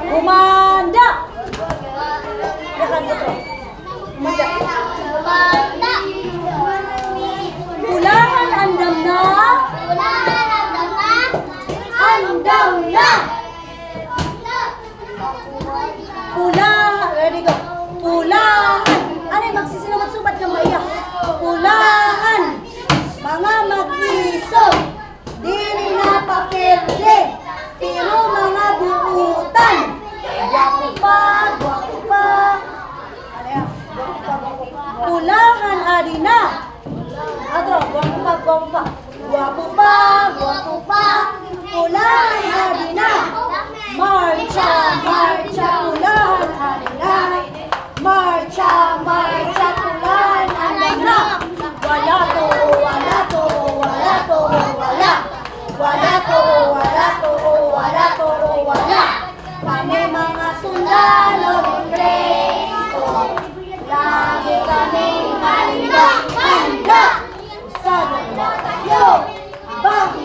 Umanda. Yakan dito. Umanda. Pulahan andam na. Andam na. Pulahan. Ready go. Pulahan. Ano yung magsisinumat-sumat ng maiyak? Pulahan. Mga mag-isog. Diri na paperde. Pero mga buutan. Gwapo pa. Ano yan? Pulahan arina. Ato, gwapo pa. Gwapo pa. Pulahan arina. Marcha, pulahan arina. Marcha, pulahan arina. Wala to. Kami mga sundalo ng preso. Lagi kaming handa. Sa mga tayo. Bang.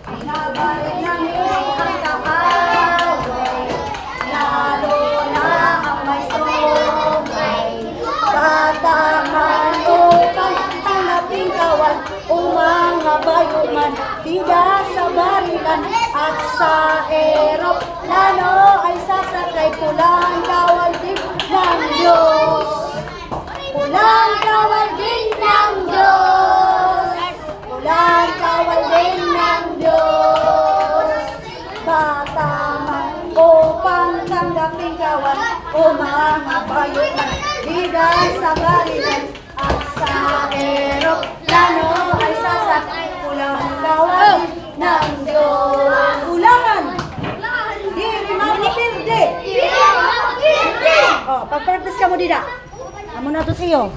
Pinabalik namin ang kaaway. Lalo na ang may strongay. Bataman upang tanggapin kawan. Mga bayuman, tiga sa barilan at sa eroplano ay sasakay. Pulang kawal din ng Diyos. Pulang kawal din ng Diyos. Pulang kawal din ng Diyos. Bataman upang tanggapin kawan o mga bayuman, tiga sa barilan at sa eroplano ay sasakay. Pulang kawal ng Diyos. Ulangan! Diri mapapirde! Oh, pag-practice ka mo dida. Amo na to siyo.